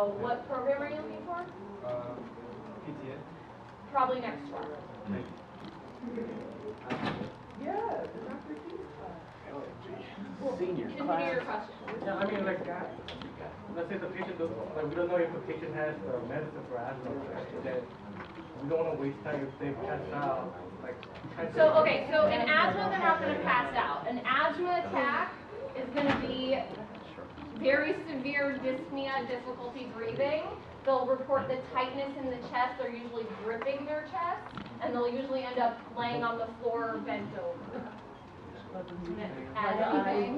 So what program are you looking for? PTA. Probably next door. Yeah, the Dr. G's class. Senior Continue your question. Yeah, I mean, like, let's say the patient does, like, we don't know if the patient has the medicine for asthma, right? Then we don't want to waste time if they pass out. Like, So, okay, so in asthma, they're not going to pass out. An asthma attack is going to be very severe dyspnea, difficulty breathing. They'll report the tightness in the chest. They're usually gripping their chest, and they'll usually end up laying on the floor bent over. Anything? Eyes running,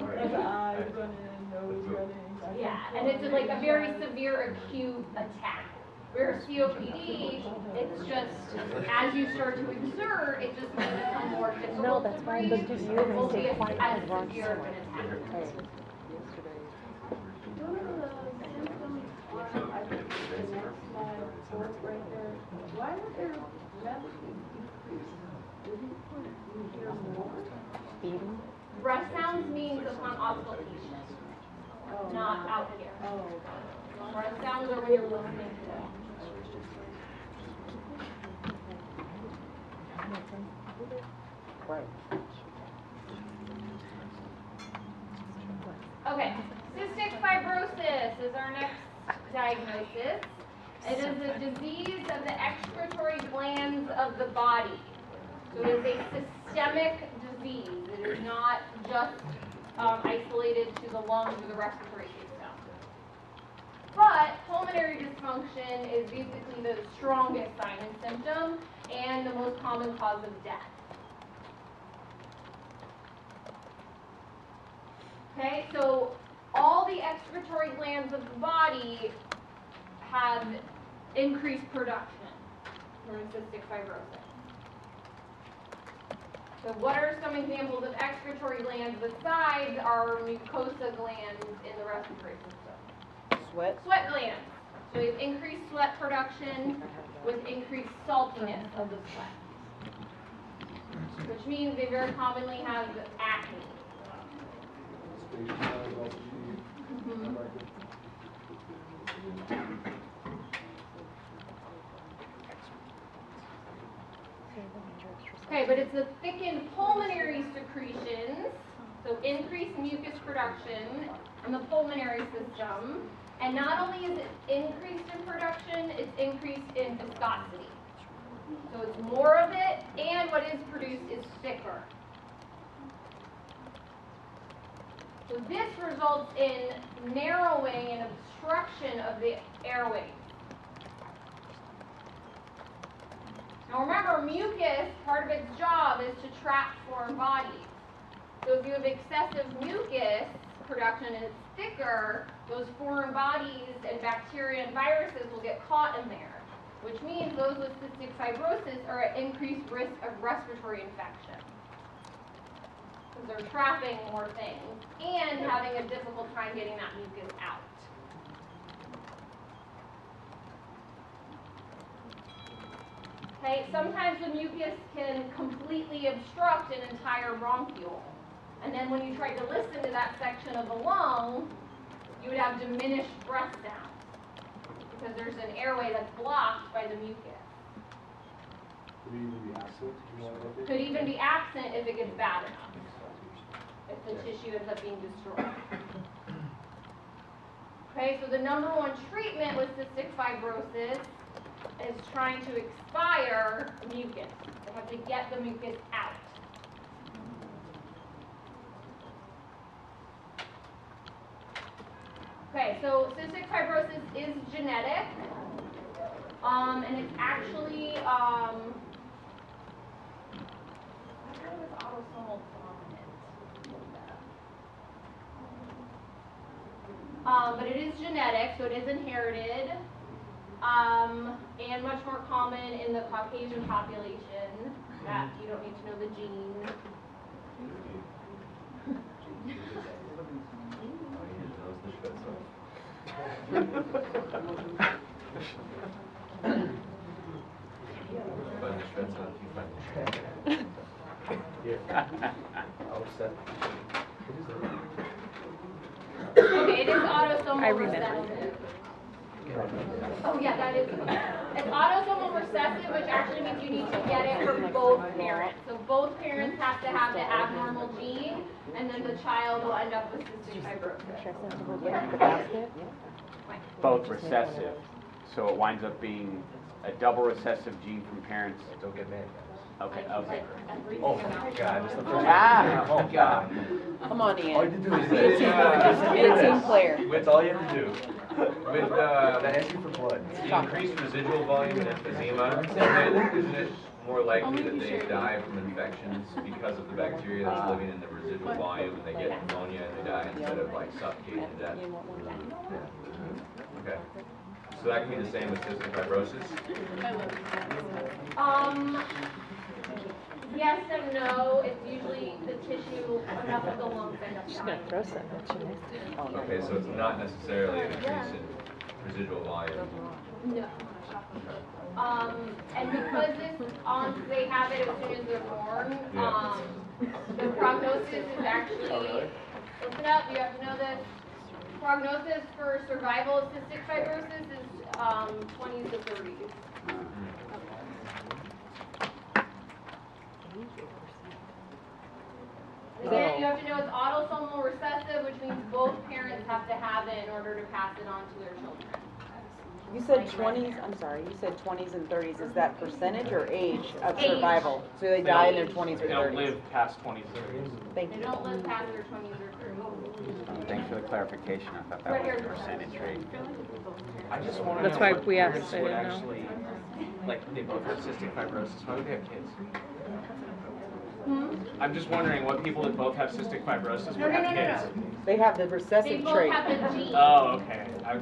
nose running. Yeah, and it's like a very severe acute attack. Whereas COPD, it's just, as you start to exert, it just may become more difficult. No, that's why I looked at you and won't be said, "Why as did I severe of an attack. One of the symptoms on, I think, the next slide, fourth right there, why are there rapidly decreased? Did you hear more? Eating. Breath sounds means upon auscultation, not out here. Oh. Breath sounds are when you're listening to it. Right. Okay, cystic fibrosis is our next diagnosis. It is a disease of the excretory glands of the body. So it is a systemic disease. It is not just isolated to the lungs or the respiratory system. But pulmonary dysfunction is basically the strongest sign and symptom and the most common cause of death. Okay, so all the excretory glands of the body have increased production during cystic fibrosis. So what are some examples of excretory glands besides our mucosa glands in the respiratory system? Sweat. Sweat glands. So we have increased sweat production with increased saltiness of the sweat, which means they very commonly have acne. Mm-hmm. Okay, but it's the thickened pulmonary secretions, so increased mucus production in the pulmonary system. And not only is it increased in production, it's increased in viscosity. So it's more of it, and what is produced is thicker. So this results in narrowing and obstruction of the airways. Now remember, mucus, part of its job is to trap foreign bodies. So if you have excessive mucus production and it's thicker, those foreign bodies and bacteria and viruses will get caught in there, which means those with cystic fibrosis are at increased risk of respiratory infection, because they're trapping more things and having a difficult time getting that mucus out. Okay, sometimes the mucus can completely obstruct an entire bronchiole. And then when you try to listen to that section of the lung, you would have diminished breath sounds, because there's an airway that's blocked by the mucus. Could it even be absent? Could even be absent if it gets bad enough, if the tissue ends up being destroyed. Okay, so the #1 treatment with cystic fibrosis is trying to expire mucus. They have to get the mucus out. Okay, so cystic fibrosis is genetic, and it's actually, I thought it was autosomal dominant. But it is genetic, so it is inherited, and much more common in the Caucasian population. That you don't need to know the gene. Okay, it is autosomal recessive. Oh yeah, that is, it's autosomal recessive, which actually means you need to get it from both parents. So both parents have to have the abnormal gene, and then the child will end up with cystic fibrosis. Should I send to the basket? Both recessive, so it winds up being a double recessive gene from parents. Don't get mad. Okay, okay. Oh my God, it's the first. Ah, Oh God. Come on, Ian. All you have to do is Be a team player. That's all you have to do. With that asking for blood. The increased residual volume and emphysema, isn't it more likely that they die from infections because of the bacteria that's living in the residual volume and they get pneumonia and they die instead of like suffocating to death? Okay. So that can be the same with cystic fibrosis? Yes and no. It's usually the tissue, enough of the lungs end up She's gonna dying. throw something at you. Okay, so it's not necessarily an increase in residual volume. No. And because they have it as soon as they're born, the prognosis is actually, listen up, you have to know this. Prognosis for survival of cystic fibrosis is 20s to 30s. Again, you have to know it's autosomal recessive, which means both parents have to have it in order to pass it on to their children. You said 20s, I'm sorry, you said 20s and 30s. Is that percentage or age of Age. survival? So they die in their 20s or They don't 30s? live past 20s or 30s. Thank They you. don't live past their 20s or 30s. Thanks for the clarification. I thought that was a percentage rate. I just want to That's know why what we asked, parents I would didn't know. actually, like, they both have cystic fibrosis. Why would they have kids? I'm just wondering what people that both have cystic fibrosis No, would no, have no, no, kids. no. They have the They recessive both trait. have the gene. Oh, okay. I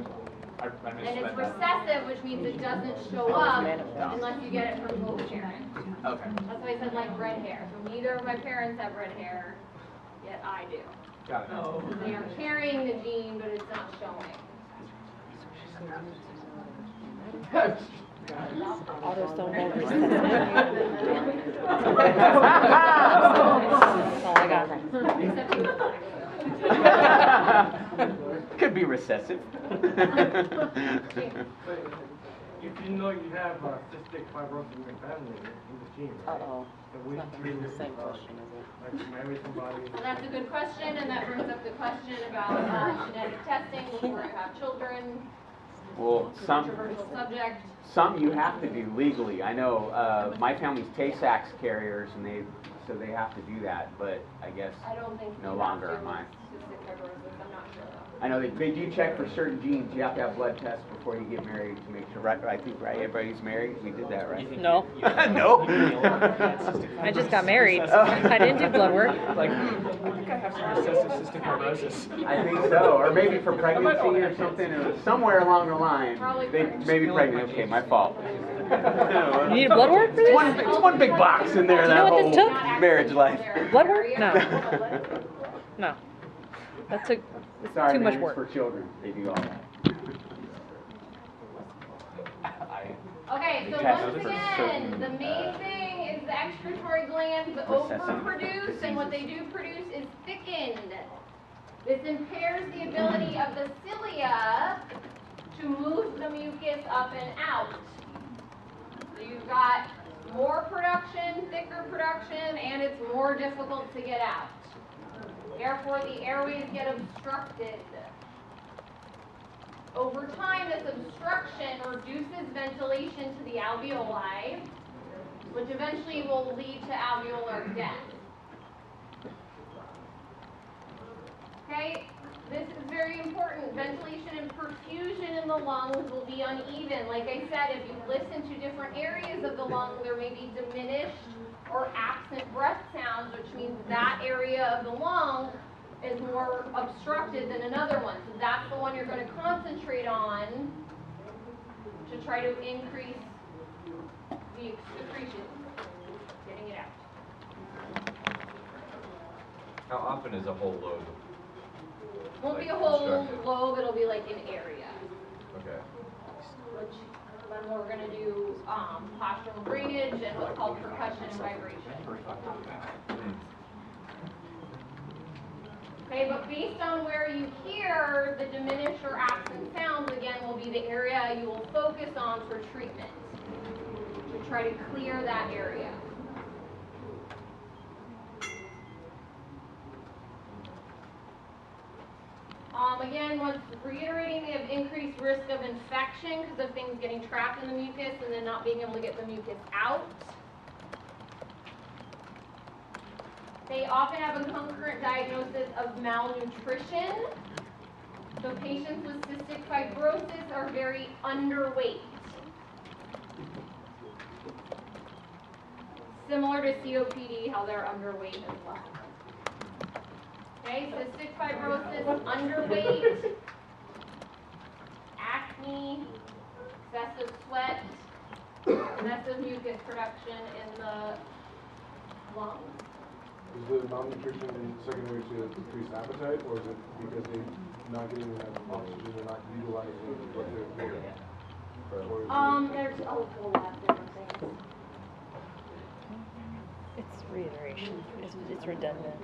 And it's misread that. recessive, which means it doesn't show up unless you get it from both parents. Okay, That's why I said like red hair. So neither of my parents have red hair, yet I do. got it. They are carrying the gene, but it's not showing. Autosomal recessive. That's all I got. Except you. Could be recessive. If you know you have cystic fibrosis in your family, in the gene, right? Uh-oh. Then It's we not gonna be the same question, is it? like marry somebody. Well, that's a good question, and that brings up the question about genetic testing before you have children. Well, some Controversial subject. you have to do legally. I know my family's Tay-Sachs carriers, and so they have to do that. But I guess I don't think no you longer have am to I. with cystic fibrosis. I'm not sure though. I know they do check for certain genes. You have to have blood tests before you get married to make sure. Right? I think right. Everybody's married. We did that, right? No. No. I just got married. I didn't do blood work. Like, I think I have some recessive cystic fibrosis. I think so, or maybe for pregnancy or something, or somewhere along the line. Probably They pregnant. maybe pregnant. Okay, my fault. You need blood work for this? It's one big box in there. Do you know That what whole this took? marriage life. Blood work? No. No. That took Sorry, too much man, it's work. for children. They do all that. Okay, so Test once for again, certain, the main thing is the excretory glands overproduce, and what they do produce is thickened. This impairs the ability of the cilia to move the mucus up and out. So you've got more production, thicker production, and it's more difficult to get out. Therefore, the airways get obstructed. Over time, this obstruction reduces ventilation to the alveoli, which eventually will lead to alveolar death. Okay, this is very important. Ventilation and perfusion in the lungs will be uneven. Like I said, if you listen to different areas of the lung, there may be diminished or absent breath sounds, which means that area of the lung is more obstructed than another one. So that's the one you're going to concentrate on to try to increase the secretion, getting it out. How often is a whole lobe? Won't be a Like whole obstructed? lobe, it'll be like an area. Okay. Which then we're going to do postural drainage and what's called percussion and vibration. Hmm. Okay, but based on where you hear the diminished or absent sounds, again, will be the the area you will focus on for treatment to try to clear that area. Again, once reiterating, they have increased risk of infection because of things getting trapped in the mucus and then not being able to get the mucus out. They often have a concurrent diagnosis of malnutrition. So patients with cystic fibrosis are very underweight. Similar to COPD, how they're underweight as well. Okay, cystic fibrosis, underweight, acne, excessive sweat, excessive mucus production in the lungs. Is the malnutrition secondary to decreased appetite, or is it because they're not getting enough oxygen, they're not utilizing what they're getting? There's a whole lot of different things. It's reiteration. It's redundant.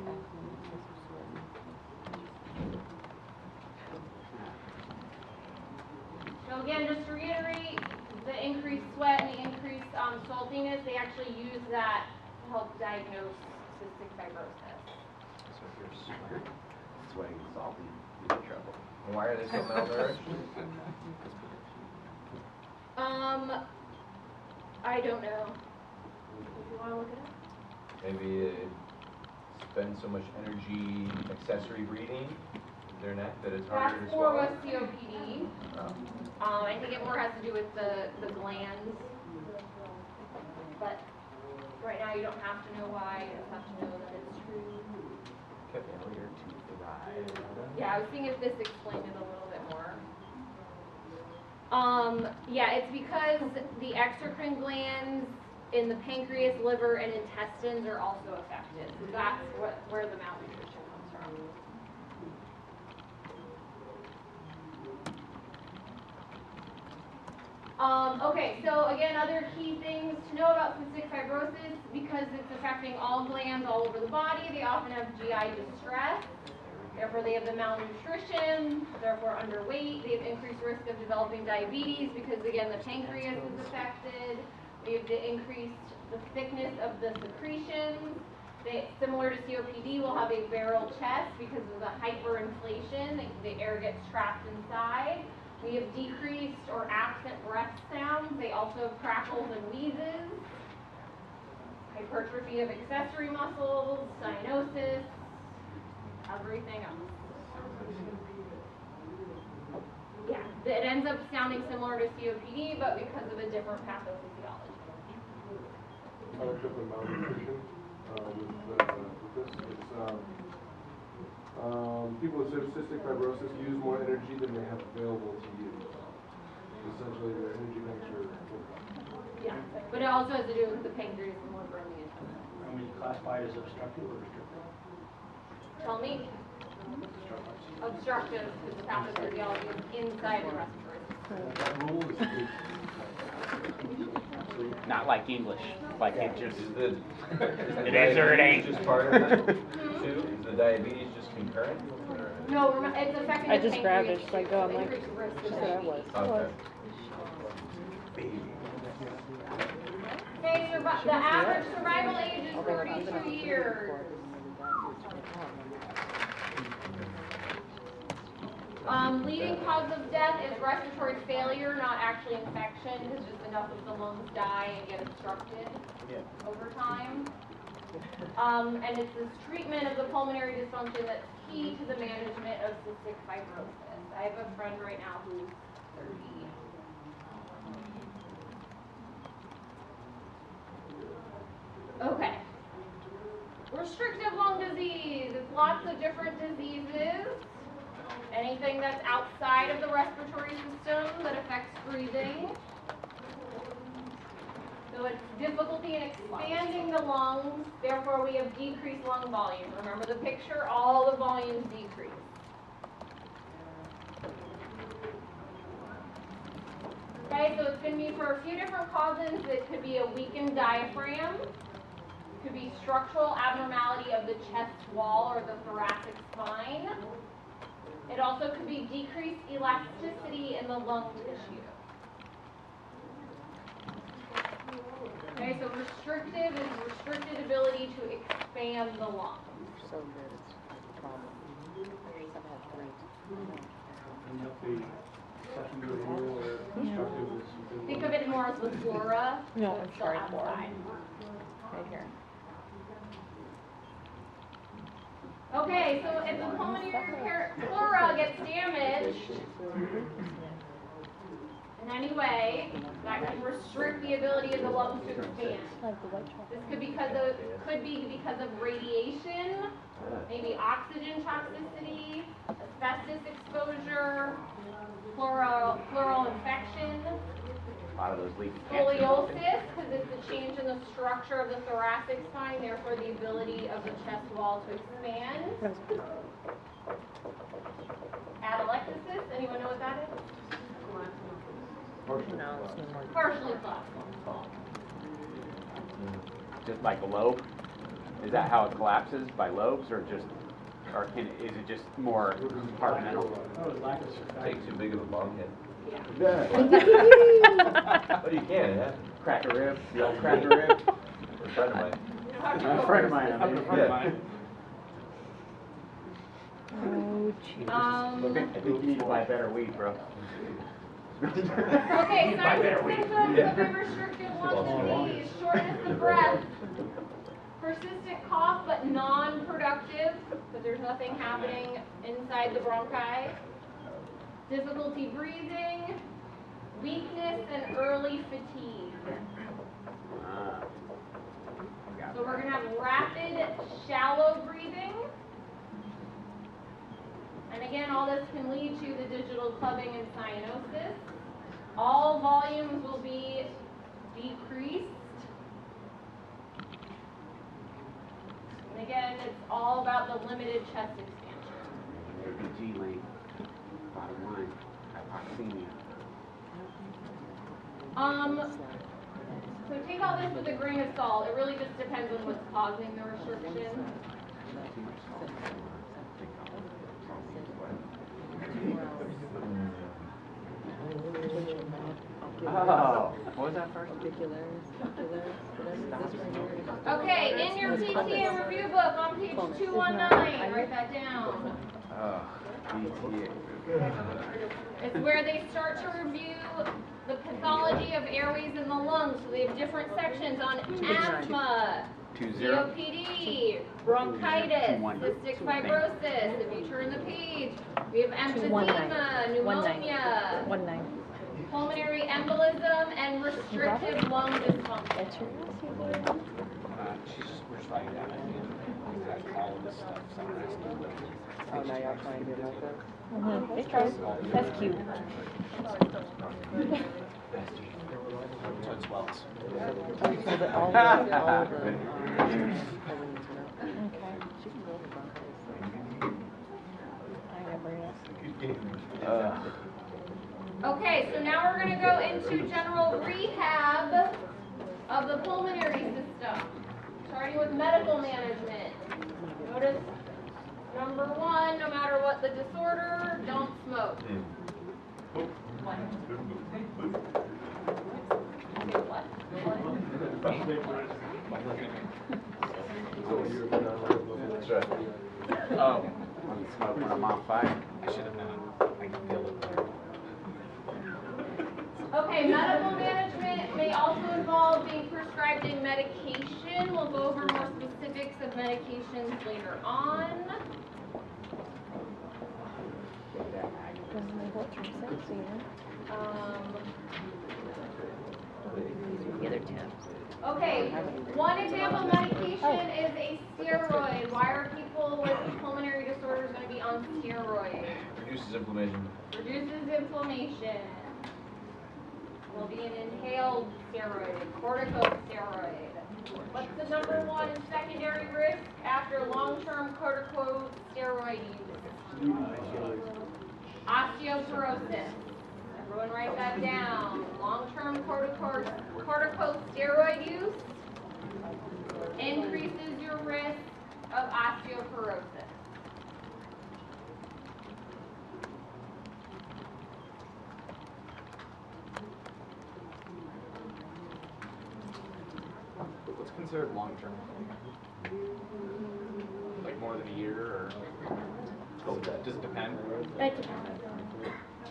So again, just to reiterate, the increased sweat and the increased saltiness, they actually use that to help diagnose cystic fibrosis. So if you're sweating and salty, you're in trouble. And why are they so malnourished? I don't know. If you want to look it up. Maybe they spend so much energy accessory breathing their neck that it's harder to That's more swallow. with COPD. I think it more has to do with the glands. But right now you don't have to know why, you just have to know that it's true. Failure to thrive. Yeah, I was seeing if this explained it a little bit more. Yeah, it's because the exocrine glands in the pancreas, liver, and intestines are also affected. So that's where the malnutrition comes from. Okay, so again, other key things to know about cystic fibrosis, because it's affecting all glands all over the body, they often have GI distress, therefore they have the malnutrition, therefore underweight, they have increased risk of developing diabetes because again the pancreas is affected, they have the increased the thickness of the secretions, they, similar to COPD, will have a barrel chest because of the hyperinflation, the air gets trapped inside. We have decreased or absent breath sounds. They also have crackles and wheezes. Hypertrophy of accessory muscles, cyanosis, everything else. Yeah, it ends up sounding similar to COPD, but because of a different pathophysiology. Another tip of malnutrition with this, it's people with cystic fibrosis use more energy than they have available to use. Essentially, their energy banks are full. Yeah, but it also has to do with the pancreas and liver and the intestine. And we classify it as obstructive or restrictive? Tell me. Obstructive is the pathophysiology inside the respiratory system. That rule is Not like English, like it just. Is the It is or it ain't. just part of it too? Is the diabetes just concurrent? Or? No, it's affecting I the just grabbed it, pancreas she's like, too, oh, so I'm like, increased risk she of said I was. diabetes. Okay. Okay, the average survival age is 32 years. Leading cause of death is respiratory failure, not actually infection, because just enough of the lungs die and get obstructed over time. And it's this treatment of the pulmonary dysfunction that's key to the management of cystic fibrosis. I have a friend right now who's 30. Okay. Restrictive lung disease. It's lots of different diseases. Anything that's outside of the respiratory system that affects breathing. So it's difficulty in expanding the lungs, therefore we have decreased lung volume. Remember the picture, all the volumes decrease. Okay, so it's going to be for a few different causes. It could be a weakened diaphragm. It could be structural abnormality of the chest wall or the thoracic spine. It also could be decreased elasticity in the lung tissue. Okay, so restrictive is restricted ability to expand the lung. So good, it's a problem. I've had three. And if the secondary rule or constructive is. Think of it more as the flora. No, so I'm it's still sorry, outside. Right here. Okay, so if the pulmonary flora gets damaged in any way, that can restrict the ability of the lungs to expand. This could be because of radiation, maybe oxygen toxicity, asbestos exposure, pleural infection, A lot of those leaky cancers. scoliosis, because it's a change in the structure of the thoracic spine, therefore the ability of the chest wall to expand. Atelectasis, anyone know what that is? No, it's no more. Partially collapsed. Just like a lobe? Is that how it collapses, by lobes, or just, or is it just more compartmental? Take too big of a bumphead. Yeah. But you can, yeah. Crack a rib, the old crack a rib? A friend of mine. A friend of mine, I mean. Yeah. Oh, jeez. I think you need to buy better weed, bro. Okay, signs and symptoms of a restricted lung disease: shortness of breath, persistent cough but non-productive, because there's nothing happening inside the bronchi, difficulty breathing, weakness, and early fatigue. So we're going to have rapid, shallow breathing. And again, all this can lead to the digital clubbing and cyanosis. All volumes will be decreased. And again, it's all about the limited chest expansion. G lane, bottom line, hypoxemia. So take all this with a grain of salt. It really just depends on what's causing the restriction. Oh, what was that first? Okay, in your PTA review book on page 219, write that down. Oh, PTA. It's where they start to review the pathology of airways in the lungs. So they have different sections on asthma, 20. COPD, bronchitis, cystic fibrosis. If you turn the page, we have emphysema, pneumonia, 19. pulmonary embolism, and restrictive lung dysfunction. We're just writing down, all of this stuff. Oh, now y'all trying to do like that? Mm-hmm. It tries. That's cute. So it's wells. So that all the Okay. I remember it. Okay, so now we're going to go into general rehab of the pulmonary system, starting with medical management. Notice number one, no matter what the disorder, don't smoke. That's right. Smoke when I'm on fire. I should have known. I can feel it. Okay, medical management may also involve being prescribed a medication. We'll go over more specifics of medications later on. The other tabs. Okay, one example medication is a steroid. Why are people with pulmonary disorders going to be on steroids? Reduces inflammation. Reduces inflammation. Will be an inhaled steroid, corticosteroid. What's the number one secondary risk after long-term corticosteroid use? Osteoporosis. Everyone write that down. Long-term corticosteroid use increases your risk of osteoporosis. considered long-term? Like more than a year, or does it depend? It depends.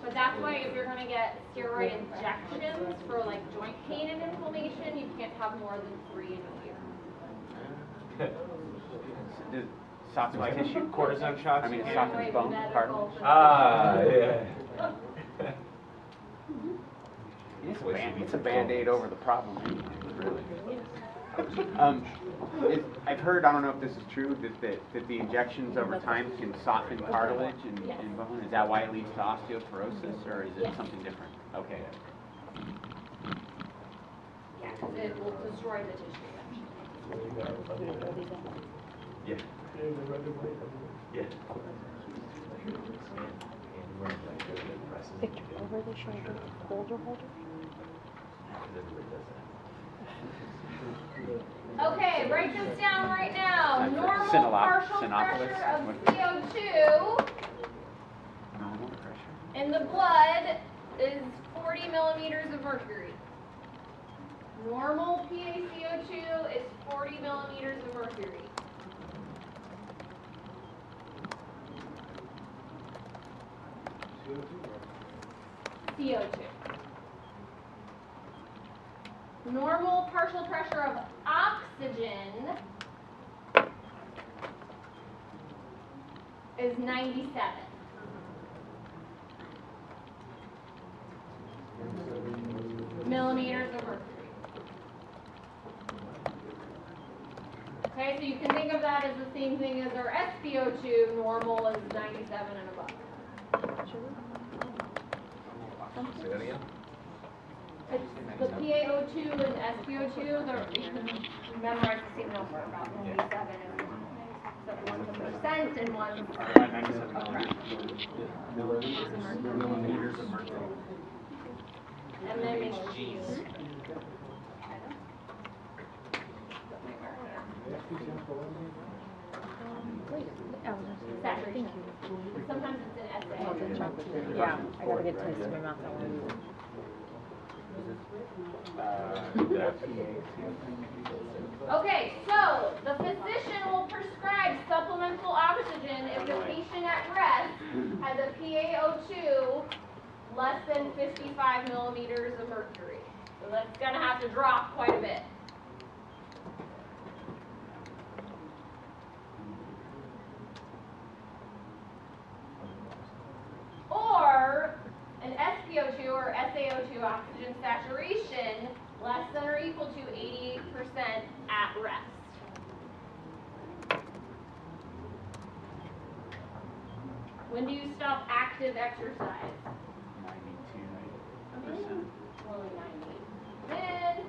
But that's why if you're gonna get steroid injections for like joint pain and inflammation, you can't have more than 3 in a year. Does softens Like tissue? cortisone shots? I mean, it you softens can't- bone, Medical cartilage? facility. Yeah. It's a Band-Aid over the problem, really. I've heard, I don't know if this is true, that the injections over time can soften cartilage and bone. Is that why it leads to osteoporosis, or is it something different? Okay. Yeah, 'cause it will destroy the tissue eventually. Yeah. Yeah. Picture over the shoulder, holder. Okay, write this down right now. Normal partial Sinopolis? pressure of CO2 Normal pressure. in the blood is 40 millimeters of mercury. Normal PaCO2 is 40 millimeters of mercury. CO2. Normal partial pressure of oxygen is 97. Millimeters of mercury. Okay, so you can think of that as the same thing as our SpO2. Normal is 97 and above. Say that again? The PaO2 and SpO2, you can memorize the same number, about 97 and one's a percent and one's Millimeters of mercury. and then it's saturation. Sometimes it's an SA. Yeah, I got a good taste in my mouth that one. Okay, so the physician will prescribe supplemental oxygen if the patient at rest has a PaO2 less than 55 millimeters of mercury. So that's going to have to drop quite a bit. Or an SpO2 or SaO2 oxygen saturation less than or equal to 88% at rest. When do you stop active exercise? 92%. Only 90.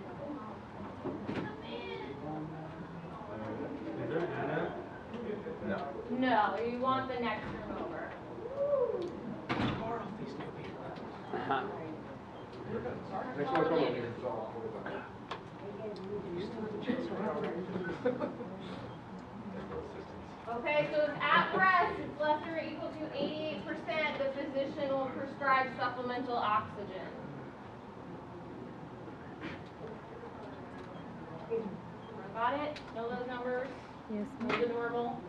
No. No, you want the next room over. Next one, come on, here, so I'll hold it back. Okay, so if at rest it's less than or equal to 88%, the physician will prescribe supplemental oxygen. Got it? Know those numbers? Yes. Know the normal?